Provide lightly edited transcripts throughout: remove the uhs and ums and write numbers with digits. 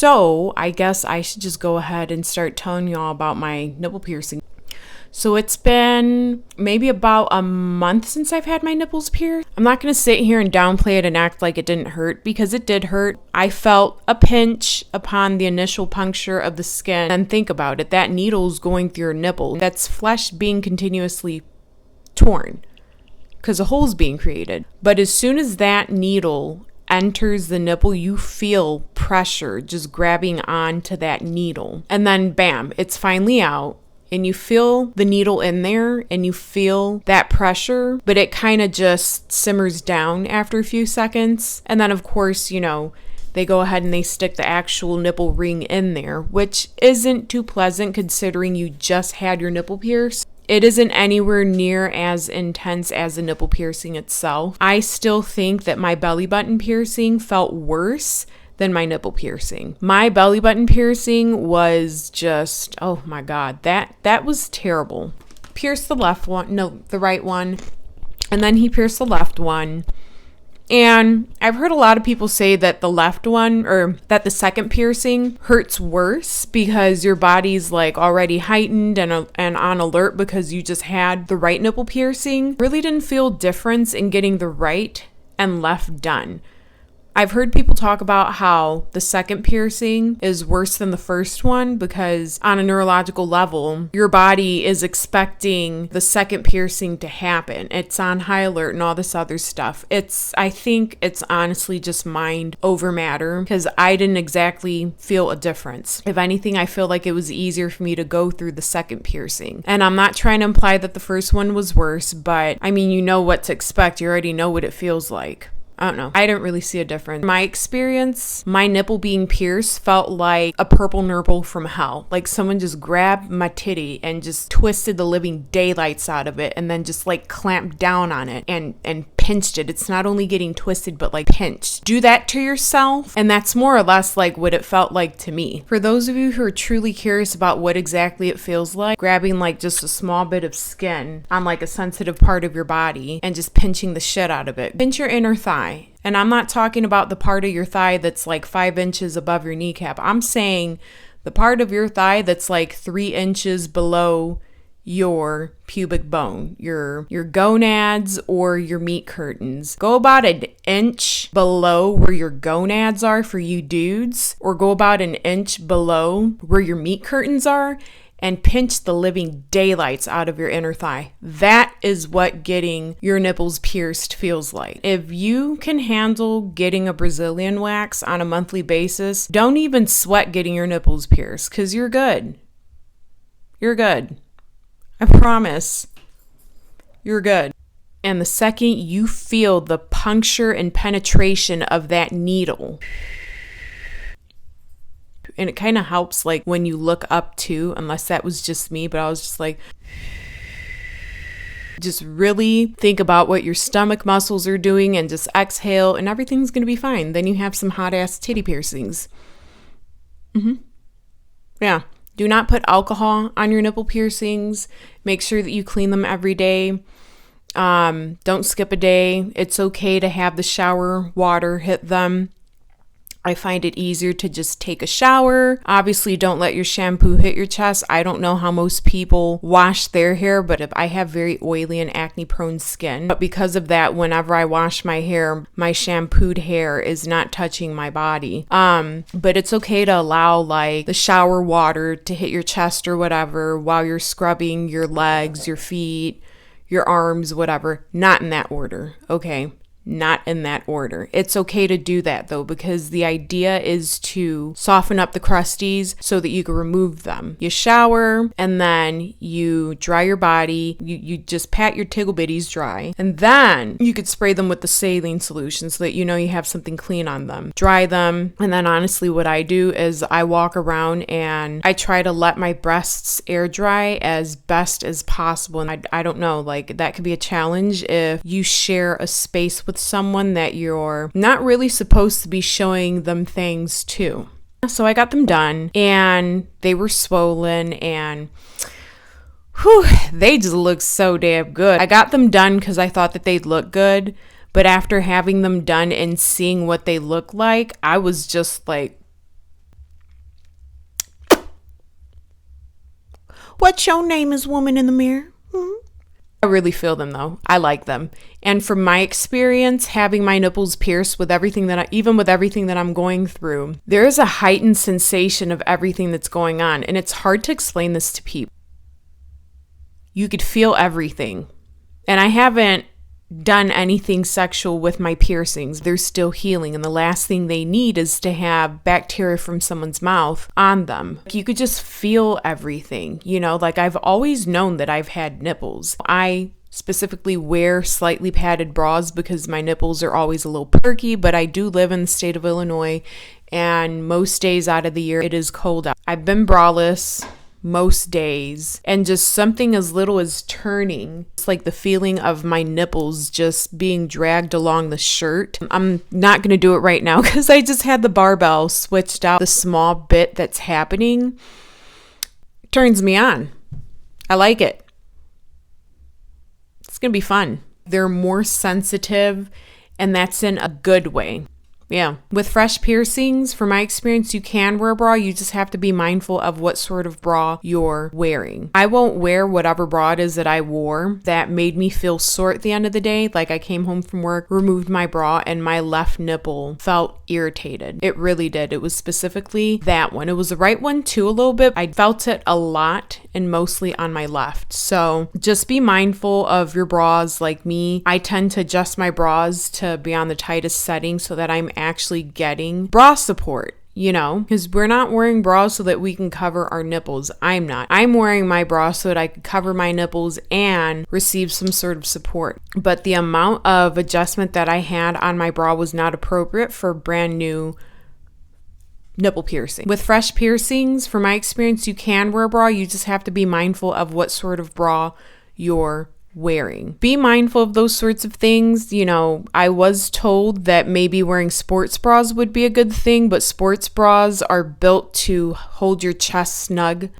So I guess I should just go ahead and start telling y'all about my nipple piercing. So it's been maybe about a month since I've had my nipples pierced. I'm not going to sit here and downplay it and act like it didn't hurt, because it did hurt. I felt a pinch upon the initial puncture of the skin. And think about it, that needle's going through your nipple. That's flesh being continuously torn because a hole's being created. But as soon as that needle enters the nipple, you feel pressure just grabbing onto that needle. And then bam, it's finally out. And you feel the needle in there and you feel that pressure, but it kind of just simmers down after a few seconds. And then, of course, you know, they go ahead and they stick the actual nipple ring in there, which isn't too pleasant considering you just had your nipple pierced. It isn't anywhere near as intense as the nipple piercing itself. I still think that my belly button piercing felt worse than my nipple piercing. My belly button piercing was just, oh my God, that was terrible. Pierced the the right one, and then he pierced the left one. And I've heard a lot of people say that the left one, or that the second piercing hurts worse because your body's like already heightened and on alert because you just had the right nipple piercing. Really didn't feel difference in getting the right and left done. I've heard people talk about how the second piercing is worse than the first one because on a neurological level, your body is expecting the second piercing to happen. It's on high alert and all this other stuff. I think it's honestly just mind over matter because I didn't exactly feel a difference. If anything, I feel like it was easier for me to go through the second piercing. And I'm not trying to imply that the first one was worse, but I mean, you know what to expect. You already know what it feels like. I don't know. I didn't really see a difference. My experience, my nipple being pierced felt like a purple nipple from hell. Like someone just grabbed my titty and just twisted the living daylights out of it and then just like clamped down on it and pinched it. It's not only getting twisted, but like pinched. Do that to yourself. And that's more or less like what it felt like to me. For those of you who are truly curious about what exactly it feels like, grabbing like just a small bit of skin on like a sensitive part of your body and just pinching the shit out of it. Pinch your inner thigh. And I'm not talking about the part of your thigh that's like 5 inches above your kneecap. I'm saying the part of your thigh that's like 3 inches below your pubic bone, your gonads or your meat curtains. Go about an inch below where your gonads are for you dudes, or go about an inch below where your meat curtains are, and pinch the living daylights out of your inner thigh. That is what getting your nipples pierced feels like. If you can handle getting a Brazilian wax on a monthly basis, don't even sweat getting your nipples pierced because you're good. You're good. I promise. You're good. And the second you feel the puncture and penetration of that needle, and it kind of helps like when you look up too, unless that was just me, but I was just like, just really think about what your stomach muscles are doing and just exhale and everything's going to be fine. Then you have some hot ass titty piercings. Yeah. Do not put alcohol on your nipple piercings. Make sure that you clean them every day. Don't skip a day. It's okay to have the shower water hit them. I find it easier to just take a shower. Obviously, don't let your shampoo hit your chest. I don't know how most people wash their hair, but if I have very oily and acne prone skin. But because of that, whenever I wash my hair, my shampooed hair is not touching my body. But it's okay to allow like the shower water to hit your chest or whatever while you're scrubbing your legs, your feet, your arms, whatever. Not in that order, okay? Not in that order. It's okay to do that though, because the idea is to soften up the crusties so that you can remove them. You shower and then you dry your body. You just pat your tickle bitties dry, and then you could spray them with the saline solution so that you know you have something clean on them. Dry them, and then honestly what I do is I walk around and I try to let my breasts air dry as best as possible. And I don't know, like that could be a challenge if you share a space with someone that you're not really supposed to be showing them things to. So I got them done and they were swollen and they just look so damn good. I got them done because I thought that they'd look good, but after having them done and seeing what they look like, I was just like, What's your name is woman in the mirror? I really feel them though. I like them. And from my experience, having my nipples pierced with everything even with everything that I'm going through, there is a heightened sensation of everything that's going on. And it's hard to explain this to people. You could feel everything. And I haven't done anything sexual with my piercings. They're still healing, and the last thing they need is to have bacteria from someone's mouth on them. You could just feel everything, like I've always known that I've had nipples. I specifically wear slightly padded bras because my nipples are always a little perky, but I do live in the state of Illinois, and most days out of the year it is cold out. I've been braless most days, and just something as little as turning, it's like the feeling of my nipples just being dragged along the shirt. I'm not going to do it right now because I just had the barbell switched out. The small bit that's happening turns me on. I like it. It's going to be fun. They're more sensitive, and that's in a good way. Yeah. With fresh piercings, from my experience, you can wear a bra. You just have to be mindful of what sort of bra you're wearing. I won't wear whatever bra it is that I wore that made me feel sore at the end of the day. Like I came home from work, removed my bra, and my left nipple felt irritated. It really did. It was specifically that one. It was the right one too a little bit. I felt it a lot and mostly on my left. So just be mindful of your bras. Like me, I tend to adjust my bras to be on the tightest setting so that I'm actually getting bra support, because we're not wearing bras so that we can cover our nipples. I'm not. I'm wearing my bra so that I could cover my nipples and receive some sort of support. But the amount of adjustment that I had on my bra was not appropriate for brand new nipple piercing. With fresh piercings, from my experience, you can wear a bra. You just have to be mindful of what sort of bra you're wearing. Be mindful of those sorts of things. I was told that maybe wearing sports bras would be a good thing, but sports bras are built to hold your chest snug.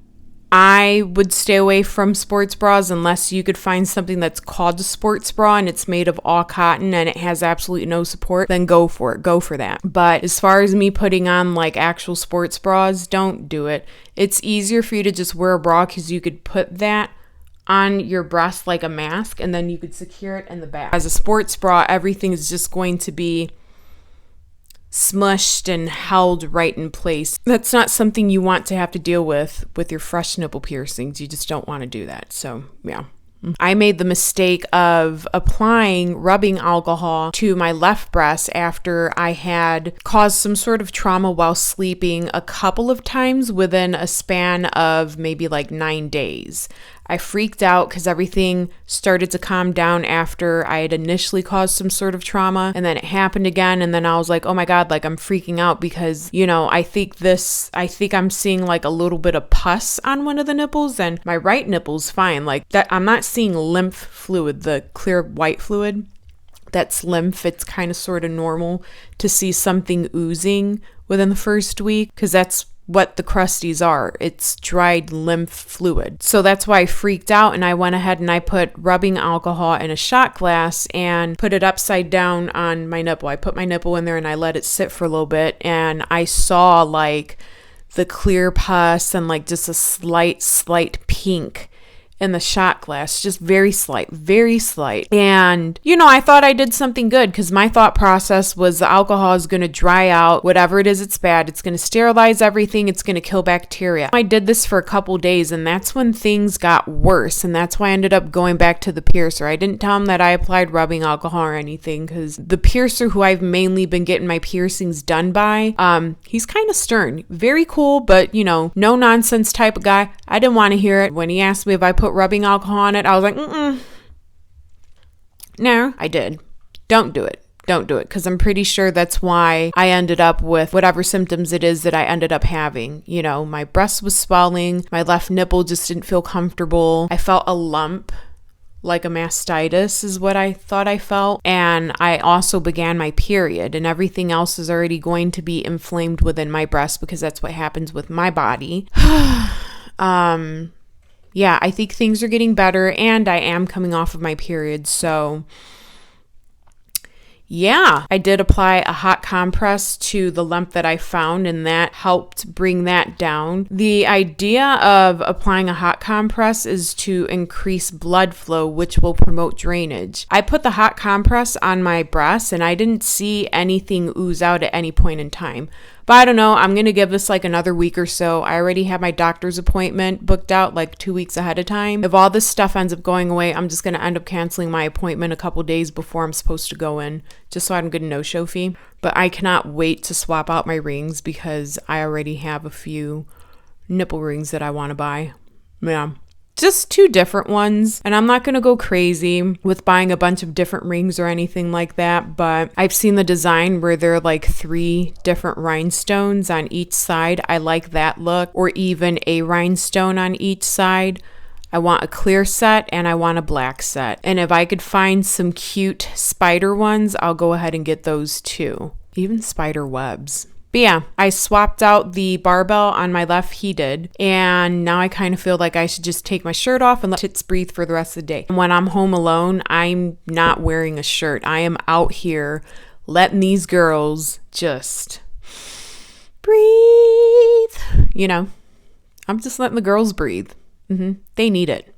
I would stay away from sports bras unless you could find something that's called a sports bra and it's made of all cotton and it has absolutely no support, then go for it. Go for that. But as far as me putting on like actual sports bras, don't do it. It's easier for you to just wear a bra because you could put that on your breast like a mask, and then you could secure it in the back. As a sports bra, everything is just going to be smushed and held right in place. That's not something you want to have to deal with your fresh nipple piercings. You just don't want to do that. So, yeah. I made the mistake of applying rubbing alcohol to my left breast after I had caused some sort of trauma while sleeping a couple of times within a span of maybe like 9 days. I freaked out because everything started to calm down after I had initially caused some sort of trauma, and then it happened again, and then I was like, oh my God, like I'm freaking out because, I think I'm seeing like a little bit of pus on one of the nipples, and my right nipple's fine. Like that, I'm not seeing lymph fluid, the clear white fluid. That's lymph. It's kind of sort of normal to see something oozing within the first week because that's what the crusties are. It's dried lymph fluid. So that's why I freaked out, and I went ahead and I put rubbing alcohol in a shot glass and put it upside down on my nipple. I put my nipple in there and I let it sit for a little bit, and I saw like the clear pus and like just a slight pink in the shot glass, just very slight. And, I thought I did something good because my thought process was the alcohol is going to dry out whatever it is, it's bad. It's going to sterilize everything. It's going to kill bacteria. I did this for a couple days, and that's when things got worse. And that's why I ended up going back to the piercer. I didn't tell him that I applied rubbing alcohol or anything because the piercer who I've mainly been getting my piercings done by, he's kind of stern, very cool, but no nonsense type of guy. I didn't want to hear it. When he asked me if I put rubbing alcohol on it, I was like, no, I did. Don't do it because I'm pretty sure that's why I ended up with whatever symptoms it is that I ended up having. My breast was swelling, my left nipple just didn't feel comfortable. I felt a lump, like a mastitis is what I thought I felt. And I also began my period, and everything else is already going to be inflamed within my breast because that's what happens with my body. Yeah, I think things are getting better, and I am coming off of my period. So yeah, I did apply a hot compress to the lump that I found, and that helped bring that down. The idea of applying a hot compress is to increase blood flow, which will promote drainage. I put the hot compress on my breast and I didn't see anything ooze out at any point in time. But I don't know, I'm going to give this like another week or so. I already have my doctor's appointment booked out like 2 weeks ahead of time. If all this stuff ends up going away, I'm just going to end up canceling my appointment a couple days before I'm supposed to go in, just so I don't get a no-show fee. But I cannot wait to swap out my rings because I already have a few nipple rings that I want to buy. Yeah. Just 2 different ones, and I'm not going to go crazy with buying a bunch of different rings or anything like that, but I've seen the design where they're like 3 different rhinestones on each side. I like that look, or even a rhinestone on each side. I want a clear set and I want a black set, and if I could find some cute spider ones, I'll go ahead and get those too, even spider webs. But yeah, I swapped out the barbell on my left, he did, and now I kind of feel like I should just take my shirt off and let tits breathe for the rest of the day. When I'm home alone, I'm not wearing a shirt. I am out here letting these girls just breathe. You know, I'm just letting the girls breathe. They need it.